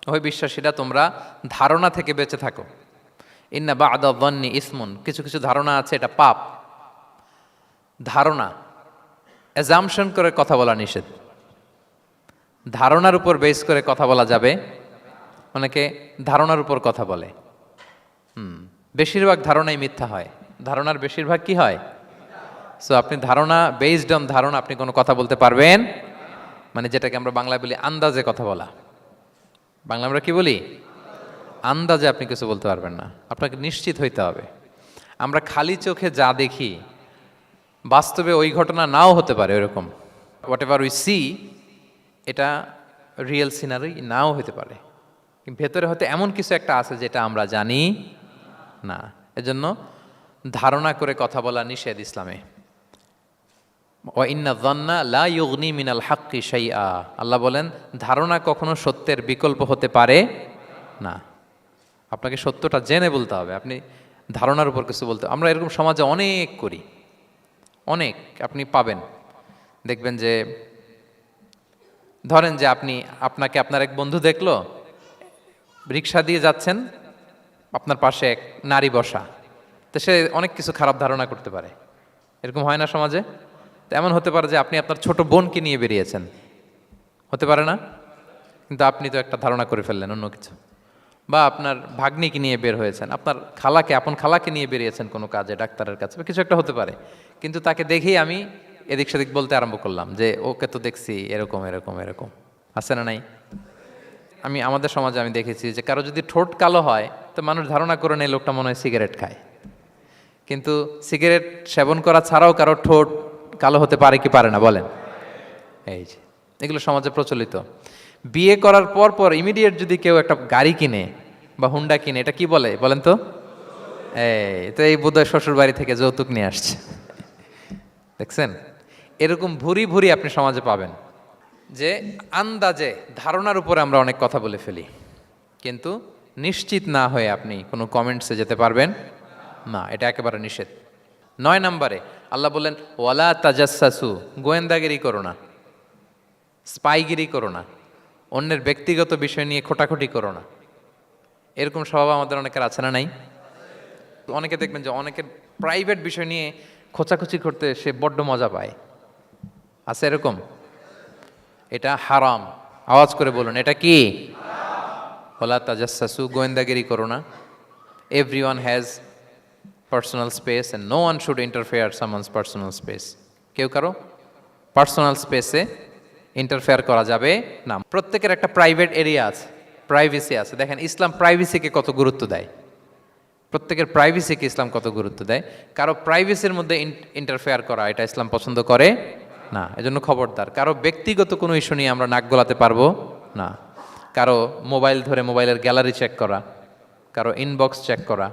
ওই বিশ্বাসীরা তোমরা ধারণা থেকে বেঁচে থাকো। ইন্না বা'দা যন্নি ইসমুন, কিছু কিছু ধারণা আছে এটা পাপ। ধারণা, অ্যাজাম্পশন করে কথা বলা নিষেধ। ধারণার উপর বেস করে কথা বলা যাবে। অনেকে ধারণার উপর কথা বলে। বেশিরভাগ ধারণাই মিথ্যা হয়। ধারণার বেশিরভাগ কি হয়? সো আপনি ধারণা, বেসড অন ধারণা আপনি কোনো কথা বলতে পারবেন, মানে যেটাকে আমরা বাংলায় বলি আন্দাজে কথা বলা। বাংলা আমরা কি বলি? আন্দাজে আপনি কিছু বলতে পারবেন না, আপনাকে নিশ্চিত হইতে হবে। আমরা খালি চোখে যা দেখি বাস্তবে ওই ঘটনা নাও হতে পারে ওইরকম। হোয়াট এভার উই সি, এটা রিয়েল সিনারি নাও হতে পারে, ভেতরে হয়তো এমন কিছু একটা আছে যেটা আমরা জানি না। এজন্য ধারণা করে কথা বলা নিষেধ ইসলামে। ওয়া ইন্না যান্না লা ইউগনি মিনাল হাক্কি শাইআ, আল্লাহ বলেন ধারণা কখনো সত্যের বিকল্প হতে পারে না। আপনাকে সত্যটা জেনে বলতে হবে, আপনি ধারণার উপর কিছু বলতে। আমরা এরকম সমাজে অনেক করি, অনেক। আপনি পাবেন, দেখবেন যে ধরেন যে আপনাকে আপনার এক বন্ধু দেখলো, রিক্সা দিয়ে যাচ্ছেন, আপনার পাশে এক নারী বসা, তো সে অনেক কিছু খারাপ ধারণা করতে পারে। এরকম হয় না সমাজে? তো এমন হতে পারে যে আপনি আপনার ছোট বোনকে নিয়ে বেরিয়েছেন, হতে পারে না? কিন্তু আপনি তো একটা ধারণা করে ফেললেন অন্য কিছু। বা আপনার ভাগ্নিকে নিয়ে বের হয়েছেন, আপনার আপন খালাকে নিয়ে বেরিয়েছেন কোনো কাজে, ডাক্তারের কাছে বা কিছু একটা হতে পারে। কিন্তু তাকে দেখেই আমি এদিক সেদিক বলতে আরম্ভ করলাম যে ওকে তো দেখছি এরকম এরকম এরকম। আছে না নাই? আমাদের সমাজে আমি দেখেছি যে কারো যদি ঠোঁট কালো হয় তো মানুষ ধারণা করে নেয় লোকটা মনে হয় সিগারেট খায়। কিন্তু সিগারেট সেবন করা ছাড়াও কারো ঠোঁট কালো হতে পারে কি পারে না বলেন? এই যে এগুলো সমাজে প্রচলিত। বিয়ে করার পর পর ইমিডিয়েট যদি কেউ একটা গাড়ি কিনে বা হুন্ডা কিনে, এটা কি বলে বলেন তো? এই বোধহয় শ্বশুর বাড়ি থেকে যৌতুক নিয়ে আসছে। দেখছেন, এরকম ভুরি ভুরি আপনি সমাজে পাবেন যে আন্দাজে ধারণার উপরে আমরা অনেক কথা বলে ফেলি, কিন্তু নিশ্চিত না হয়ে আপনি কোনো কমেন্টসে যেতে পারবেন না, এটা একেবারে নিষেধ। 9 নম্বরে আল্লাহ বললেন ওয়ালা তাজাসসু, গোয়েন্দাগিরি করো না, স্পাইগিরি করো না, অন্যের ব্যক্তিগত বিষয় নিয়ে খোটাখুটি করো না। এরকম স্বভাব আমাদের অনেকের আছে না নাই? অনেকে দেখবেন যে অনেকের প্রাইভেট বিষয় নিয়ে খোঁচাখুচি করতে সে বড্ড মজা পায়। আছে এরকম? এটা হারাম। আওয়াজ করে বলুন, এটা কি? ওয়ালা তাজাসসু, গোয়েন্দাগিরি করো না। Everyone has personal space and no one should interfere someone's personal space. কেউ কারো পার্সোনাল স্পেসে ইন্টারফেয়ার করা যাবে না। প্রত্যেকের একটা প্রাইভেট এরিয়া আছে, প্রাইভেসি আছে। দেখেন ইসলাম প্রাইভেসিকে কত গুরুত্ব দেয়, প্রত্যেকের প্রাইভেসিকে ইসলাম কত গুরুত্ব দেয়। কারো প্রাইভেসির মধ্যে ইন্টারফেয়ার করা এটা ইসলাম পছন্দ করে না। এজন্য খবরদার, কারো ব্যক্তিগত কোনো ইস্যু নিয়ে আমরা নাক গলাতে পারবো না। কারো মোবাইল ধরে মোবাইলের গ্যালারি চেক করা, কারো ইনবক্স চেক করা,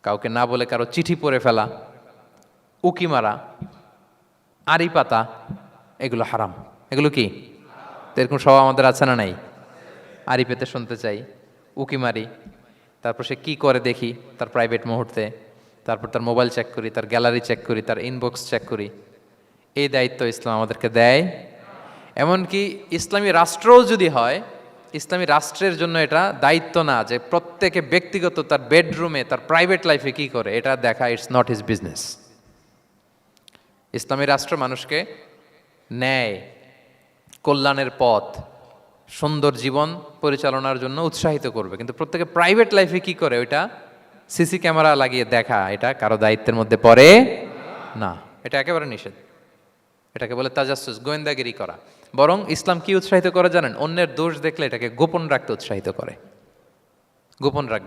কাউকে না বলে কারো চিঠি পড়ে ফেলা, উকি মারা, আড়ি পাতা, এগুলো হারাম। এগুলো কি? এরকম সব আমাদের আছে না নাই? আড়ি পেতে শুনতে চাই, উকি মারি, তারপর সে কি করে দেখি তার প্রাইভেট মুহূর্তে, তারপর তার মোবাইল চেক করি, তার গ্যালারি চেক করি, তার ইনবক্স চেক করি। এই দায়িত্ব ইসলাম আমাদেরকে দেয়। এমনকি ইসলামী রাষ্ট্রও যদি হয়, ইসলামী রাষ্ট্রের জন্য এটা দায়িত্ব না যে প্রত্যেকে ব্যক্তিগত তার বেডরুমে তার প্রাইভেট লাইফে কি করে এটা দেখা, ইটস নট হিজ বিজনেস। ইসলামী রাষ্ট্র মানুষকে ন্যায়, কল্যাণের পথ, সুন্দর জীবন পরিচালনার জন্য উৎসাহিত করবে, কিন্তু প্রত্যেকে প্রাইভেট লাইফে কি করে ওইটা সিসি ক্যামেরা লাগিয়ে দেখা, এটা কারো দায়িত্বের মধ্যে পড়ে না। এটা একেবারে নিষেধ। এটাকে বলে তাজাসসুস, গোয়েন্দাগিরি করা। বরং ইসলাম কি উৎসাহিত করে জানেন? অন্যের দোষ দেখলে এটাকে গোপন রাখতে উৎসাহিত করে, গোপন রাখবে।